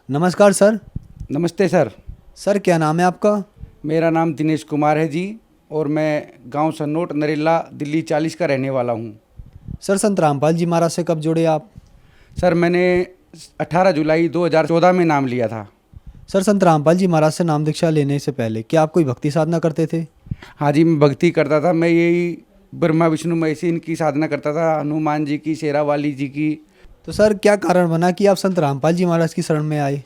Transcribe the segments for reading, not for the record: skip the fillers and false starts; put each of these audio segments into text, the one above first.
नमस्कार सर। नमस्ते sir. Sir क्या नाम है आपका? मेरा नाम दिनेश कुमार है जी, और मैं गांव सन्नोट नरेला दिल्ली 40 का रहने वाला हूं। सर संत रामपाल जी महाराज से कब जुड़े आप? सर मैंने 18 जुलाई 2014 में नाम लिया था। सर संत रामपाल जी महाराज से नाम दीक्षा लेने से पहले क्या आप कोई भक्ति साधना करते थे? हाँ जी, मैं भक्ति करता था। मैं यही ब्रह्मा विष्णु महेश इनकी साधना करता था, हनुमान जी की, शेरावाली जी की। तो सर क्या कारण बना कि आप संत रामपाल जी महाराज की शरण में आए?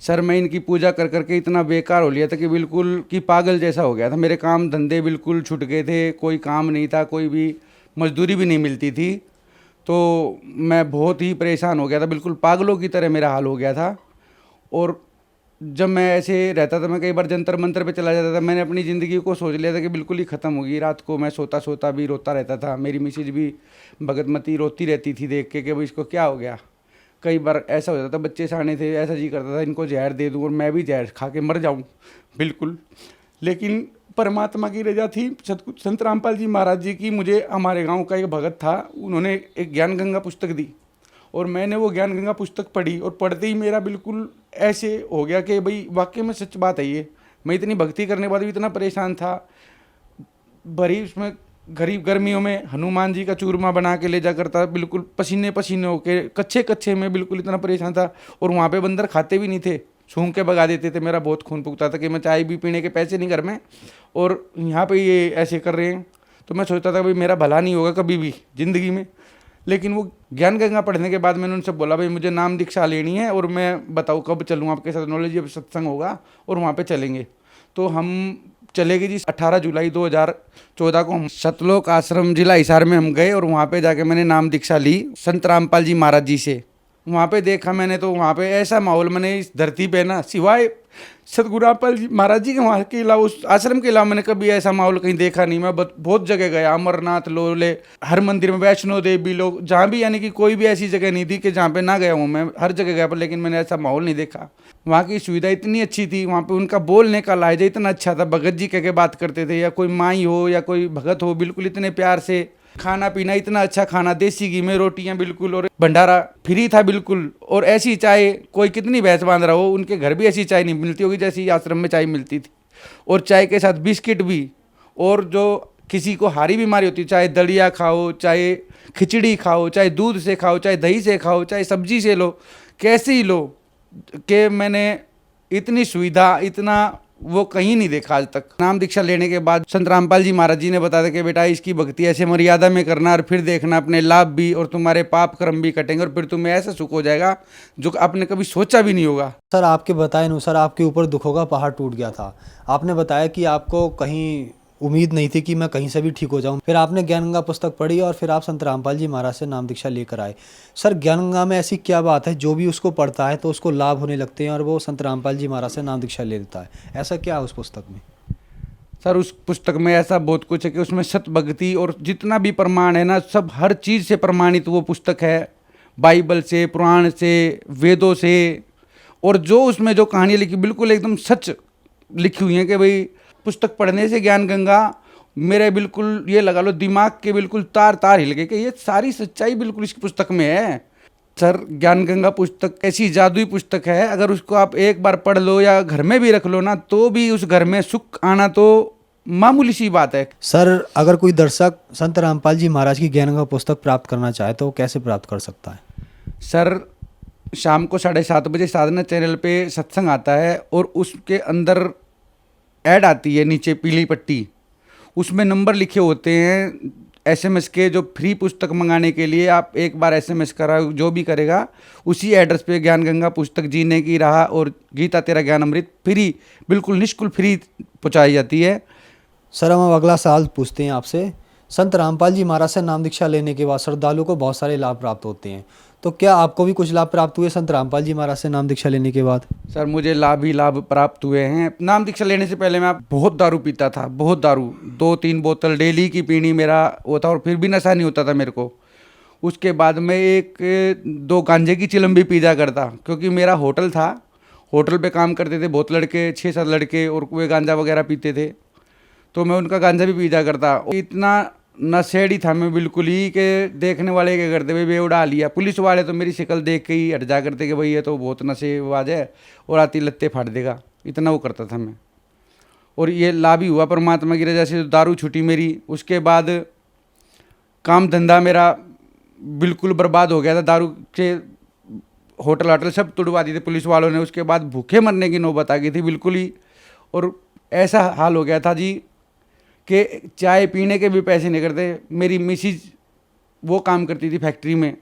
सर मैं इनकी पूजा कर करके इतना बेकार हो लिया था कि बिल्कुल कि पागल जैसा हो गया था। मेरे काम धंधे बिल्कुल छूट गए थे, कोई काम नहीं था, कोई भी मजदूरी भी नहीं मिलती थी। तो मैं बहुत ही परेशान हो गया था, बिल्कुल पागलों की तरह मेरा हाल हो गया था। और जब मैं ऐसे रहता था, मैं कई बार जंतर मंतर पे चला जाता था। मैंने अपनी ज़िंदगी को सोच लिया था कि बिल्कुल ही ख़त्म होगी। रात को मैं सोता सोता भी रोता रहता था। मेरी मिसेज भी भगतमती रोती रहती थी देख के कि भाई इसको क्या हो गया। कई बार ऐसा हो जाता था, बच्चे सयाने थे, ऐसा जी करता था इनको जहर दे दूँ और मैं भी जहर खा के मर जाऊँ बिल्कुल। लेकिन परमात्मा की रजा थी, सतगुरु संत रामपाल जी महाराज जी की। मुझे हमारे गांव का एक भगत था, उन्होंने एक ज्ञान गंगा पुस्तक दी और मैंने वो ज्ञान गंगा पुस्तक पढ़ी, और पढ़ते ही मेरा बिल्कुल ऐसे हो गया कि भाई वाकई में सच बात है ये। मैं इतनी भक्ति करने के बाद भी इतना परेशान था। भरी उसमें गरीब गर्मियों में हनुमान जी का चूरमा बना के ले जा करता, बिल्कुल पसीने पसीने होके, कच्चे कच्चे में बिल्कुल इतना परेशान था। और वहाँ पे बंदर खाते भी नहीं थे, सूंघ के भगा देते थे। मेरा बहुत खून फूकता था कि मैं चाय भी पीने के पैसे नहीं घर में, और यहाँ पे ये ऐसे कर रहे हैं। तो मैं सोचता था भाई मेरा भला नहीं होगा कभी भी ज़िंदगी में। लेकिन वो ज्ञान गंगा पढ़ने के बाद मैंने उनसे बोला भाई मुझे नाम दीक्षा लेनी है, और मैं बताऊँ कब चलूँ आपके साथ, नॉलेज जब सत्संग होगा और वहाँ पे चलेंगे। तो हम चले गए जी। 18 जुलाई 2014 को हम सतलोक आश्रम जिला हिसार में हम गए, और वहाँ पे जाके मैंने नाम दीक्षा ली संत रामपाल जी महाराज जी से। वहाँ पे देखा मैंने, तो वहाँ पे ऐसा माहौल मैंने इस धरती पे ना, सिवाय सतगुरु रामपाल जी महाराज जी के वहाँ के अलावा, उस आश्रम के अलावा मैंने कभी ऐसा माहौल कहीं देखा नहीं। मैं बहुत जगह गया, अमरनाथ लोले, हर मंदिर में, वैष्णो देवी लोग, जहाँ भी, यानी कि कोई भी ऐसी जगह नहीं थी कि जहाँ पे ना गया हूँ। मैं हर जगह गया पर, लेकिन मैंने ऐसा माहौल नहीं देखा। वहाँ की सुविधा इतनी अच्छी थी, वहाँ पे उनका बोलने का लहजा इतना अच्छा था, भगत जी कह के बात करते थे, या कोई माई हो या कोई भगत हो, बिल्कुल इतने प्यार से। खाना पीना इतना अच्छा खाना, देसी घी में रोटियां बिल्कुल, और भंडारा फ्री था बिल्कुल। और ऐसी चाय, कोई कितनी भैंस बांध रहा हो, उनके घर भी ऐसी चाय नहीं मिलती होगी जैसी आश्रम में चाय मिलती थी। और चाय के साथ बिस्किट भी। और जो किसी को हारी बीमारी होती, चाहे दलिया खाओ, चाहे खिचड़ी खाओ, चाहे दूध से खाओ, चाहे दही से खाओ, चाहे सब्जी से लो, कैसे ही लो, कि मैंने इतनी सुविधा, इतना वो कहीं नहीं देखा आज तक। नाम दीक्षा लेने के बाद संत रामपाल जी महाराज जी ने बताया कि बेटा इसकी भक्ति ऐसे मर्यादा में करना, और फिर देखना अपने लाभ भी और तुम्हारे पाप कर्म भी कटेंगे, और फिर तुम्हें ऐसा सुख हो जाएगा जो आपने कभी सोचा भी नहीं होगा। सर आपके बताए अनुसार आपके ऊपर दुखों का पहाड़ टूट गया था। आपने बताया कि आपको कहीं उम्मीद नहीं थी कि मैं कहीं से भी ठीक हो जाऊं। फिर आपने ज्ञान गंगा पुस्तक पढ़ी और फिर आप संत रामपाल जी महाराज से नाम दीक्षा लेकर आए। सर ज्ञान गंगा में ऐसी क्या बात है जो भी उसको पढ़ता है तो उसको लाभ होने लगते हैं और वो संत रामपाल जी महाराज से नाम दीक्षा ले लेता है? ऐसा क्या है उस पुस्तक में? सर उस पुस्तक में ऐसा बहुत कुछ है कि उसमें सत भक्ति और जितना भी प्रमाण है ना, सब हर चीज़ से प्रमाणित वो पुस्तक है। बाइबल से, पुराण से, वेदों से। और जो उसमें जो कहानी लिखी, बिल्कुल एकदम सच लिखी हुई है कि भाई पुस्तक पढ़ने से ज्ञान गंगा मेरे बिल्कुल ये लगा लो दिमाग के बिल्कुल तार तार हिल गए कि ये सारी सच्चाई बिल्कुल इस पुस्तक में है। सर ज्ञान गंगा पुस्तक ऐसी जादुई पुस्तक है, अगर उसको आप एक बार पढ़ लो या घर में भी रख लो ना, तो भी उस घर में सुख आना तो मामूली सी बात है। सर अगर कोई दर्शक संत रामपाल जी महाराज की ज्ञान गंगा पुस्तक प्राप्त करना चाहे तो वो कैसे प्राप्त कर सकता है? सर शाम को 7:30 बजे साधना चैनल पे सत्संग आता है, और उसके अंदर ऐड आती है नीचे पीली पट्टी, उसमें नंबर लिखे होते हैं एसएमएस के। जो फ्री पुस्तक मंगाने के लिए आप एक बार एसएमएस करा, जो भी करेगा उसी एड्रेस पे ज्ञान गंगा पुस्तक, जीने की राह और गीता तेरा ज्ञान अमृत फ्री, बिल्कुल निःशुल्क फ्री पहुँचाई जाती है। सर हम अब अगला सवाल पूछते हैं आपसे। संत रामपाल जी महाराज से नाम दीक्षा लेने के बाद श्रद्धालु को बहुत सारे लाभ प्राप्त होते हैं, तो क्या आपको भी कुछ लाभ प्राप्त हुए संत रामपाल जी महाराज से नाम दीक्षा लेने के बाद? सर मुझे लाभ ही लाभ प्राप्त हुए हैं। नाम दीक्षा लेने से पहले मैं बहुत दारू पीता था, बहुत दारू, 2-3 बोतल डेली की पीनी मेरा वो था, और फिर भी नशा नहीं होता था मेरे को। उसके बाद मैं 1-2 गांजे की चिलम भी पी जा करता, क्योंकि मेरा होटल था, होटल पे काम करते थे बहुत लड़के, 6-7 लड़के, और वे गांजा वगैरह पीते थे, तो मैं उनका गांजा भी पी जा करता। इतना नशेड़ी था मैं बिल्कुल ही, कि देखने वाले क्या करते भाई, उड़ा लिया। पुलिस वाले तो मेरी शक्ल देख के ही हट जा करते कि भाई ये तो बहुत नशेबाज है और आती लत्ते फाड़ देगा, इतना वो करता था मैं। और ये लाभ ही हुआ परमात्मा की रजा से, दारू छूटी मेरी। उसके बाद काम धंधा मेरा बिल्कुल बर्बाद हो गया था, दारू के होटल वाटल सब तुड़वा दिए थे पुलिस वालों ने। उसके बाद भूखे मरने की नौबत आ गई थी बिल्कुल ही। और ऐसा हाल हो गया था जी कि चाय पीने के भी पैसे नहीं करते। मेरी मिसिज वो काम करती थी फैक्ट्री में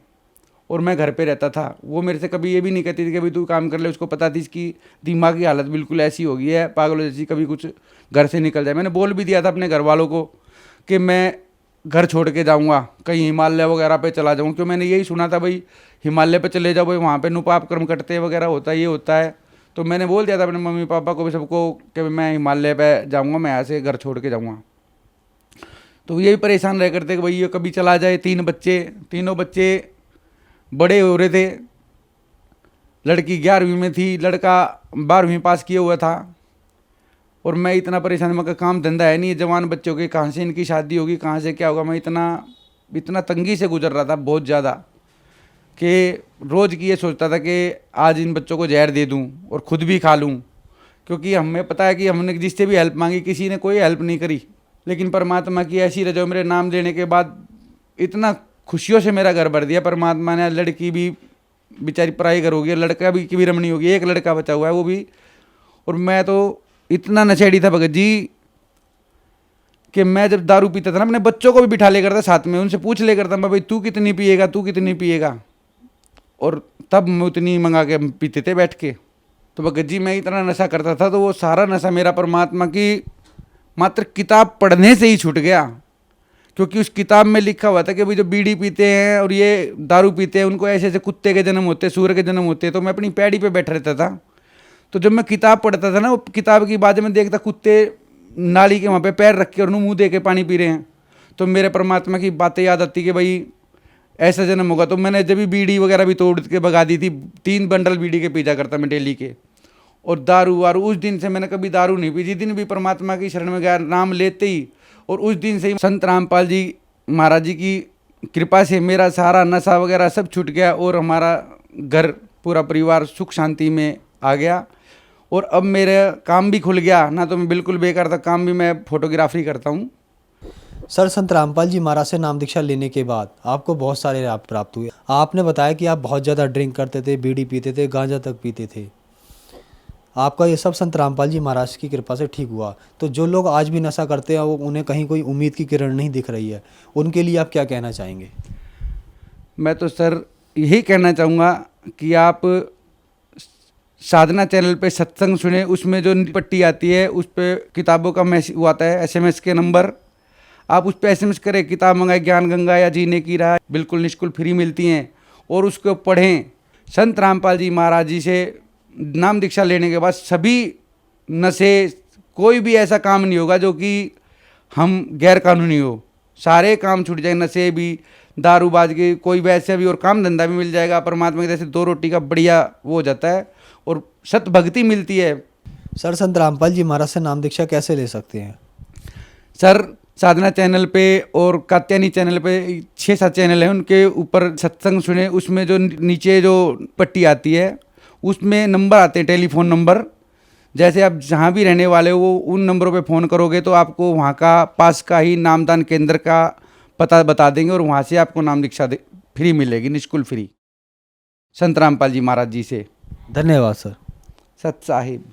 और मैं घर पे रहता था। वो मेरे से कभी ये भी नहीं कहती थी कि भाई तू काम कर ले। उसको पता थी इसकी दिमाग की हालत बिल्कुल ऐसी हो गई है पागलों जैसी, कभी कुछ घर से निकल जाए। मैंने बोल भी दिया था अपने घर वालों को कि मैं घर छोड़ के जाऊंगा, कहीं हिमालय वगैरह पे चला जाऊँ, क्यों मैंने यही सुना था भाई हिमालय पे चले जाओ भाई, वहाँ पे नुपाप कर्म कटते वगैरह होता है, ये होता है। तो मैंने बोल दिया था अपने मम्मी पापा को भी, सबको, कि मैं हिमालय पे जाऊँगा, मैं यहाँ से घर छोड़ के जाऊँगा। तो ये भी परेशान रह करते कि भाई ये कभी चला जाए। तीनों बच्चे बड़े हो रहे थे। लड़की 11वीं में थी, लड़का 12वीं पास किया हुआ था। और मैं इतना परेशान, मगर काम धंधा है नहीं, जवान बच्चों के कहाँ से इनकी शादी होगी, कहाँ से क्या होगा। मैं इतना तंगी से गुजर रहा था बहुत ज़्यादा, कि रोज़ की ये सोचता था कि आज इन बच्चों को जहर दे दूं और ख़ुद भी खा लूं। क्योंकि हमें पता है कि हमने जिससे भी हेल्प मांगी, किसी ने कोई हेल्प नहीं करी। लेकिन परमात्मा की ऐसी रजा, मेरे नाम लेने के बाद इतना खुशियों से मेरा घर भर दिया परमात्मा ने। लड़की भी बेचारी पढ़ाई घर हो गई, लड़का भी की भी रमणी हो गई, एक लड़का बचा हुआ है वो भी। और मैं तो इतना नशेड़ी था भगत जी कि मैं जब दारू पीता था ना, अपने बच्चों को भी बिठा ले करता साथ में, उनसे पूछ ले करता मैं, भाई तू कितनी पिएगा। और तब मैं उतनी मंगा के पीते थे बैठ के। तो भगत जी मैं इतना नशा करता था, तो वो सारा नशा मेरा परमात्मा की मात्र किताब पढ़ने से ही छूट गया। क्योंकि उस किताब में लिखा हुआ था कि भाई जो बीड़ी पीते हैं और ये दारू पीते हैं उनको ऐसे ऐसे कुत्ते के जन्म होते हैं, सूअर के जन्म होते हैं। तो मैं अपनी पैड़ी पे बैठ रहता था। तो जब मैं किताब पढ़ता था ना, वो किताब की बात में देखता कुत्ते नाली के वहाँ पे पैर रख के और मुँह दे के पानी पी रहे हैं, तो मेरे परमात्मा की बातें याद आती कि भाई ऐसा जन्म होगा। तो मैंने जब भी बीड़ी वगैरह भी तोड़ के भगा दी थी। 3 बंडल बीड़ी के पीजा करता मैं डेली के। और दारू वारू, उस दिन से मैंने कभी दारू नहीं पी। जिस दिन भी परमात्मा की शरण में गया, नाम लेते ही, और उस दिन से ही संत रामपाल जी महाराज जी की कृपा से मेरा सारा नशा वगैरह सब छूट गया और हमारा घर पूरा परिवार सुख शांति में आ गया। और अब मेरा काम भी खुल गया ना, तो मैं बिल्कुल बेकार था, काम भी मैं फोटोग्राफी करता हूँ। सर, संत रामपाल जी महाराज से नाम दीक्षा लेने के बाद आपको बहुत सारे लाभ प्राप्त हुए। आपने बताया कि आप बहुत ज़्यादा ड्रिंक करते थे, बीड़ी पीते थे, गांजा तक पीते थे। आपका ये सब संत रामपाल जी महाराज की कृपा से ठीक हुआ। तो जो लोग आज भी नशा करते हैं, वो उन्हें कहीं कोई उम्मीद की किरण नहीं दिख रही है, उनके लिए आप क्या कहना चाहेंगे? मैं तो सर यही कहना चाहूँगा कि आप साधना चैनल पे सत्संग सुने। उसमें जो पट्टी आती है उस पर किताबों का मैसेज वो आता है, SMS के नंबर, आप उस पर SMS करें, किताब मंगाए, ज्ञान गंगा या जीने की राह, बिल्कुल निःशुल्क फ्री मिलती हैं, और उसको पढ़ें। संत रामपाल जी महाराज जी से नाम दीक्षा लेने के बाद सभी नशे, कोई भी ऐसा काम नहीं होगा जो कि हम गैर कानूनी हो। सारे काम छूट जाए, नशे भी, दारूबाज के, कोई वैसे भी, और काम धंधा भी मिल जाएगा। परमात्मा की तरह से 2 रोटी का बढ़िया वो हो जाता है और सत भक्ति मिलती है। सर, संत रामपाल जी महाराज से नाम दीक्षा कैसे ले सकते हैं? सर, साधना चैनल पे और कात्यायनी चैनल पे 6-7 चैनल हैं, उनके ऊपर सत्संग सुने। उसमें जो नीचे जो पट्टी आती है उसमें नंबर आते हैं, टेलीफोन नंबर। जैसे आप जहाँ भी रहने वाले हो उन नंबरों पे फ़ोन करोगे तो आपको वहाँ का पास का ही नामदान केंद्र का पता बता देंगे, और वहाँ से आपको नाम दीक्षा फ्री मिलेगी, निःशुल्क फ्री, संत रामपाल जी महाराज जी से। धन्यवाद सर। सत साहिब।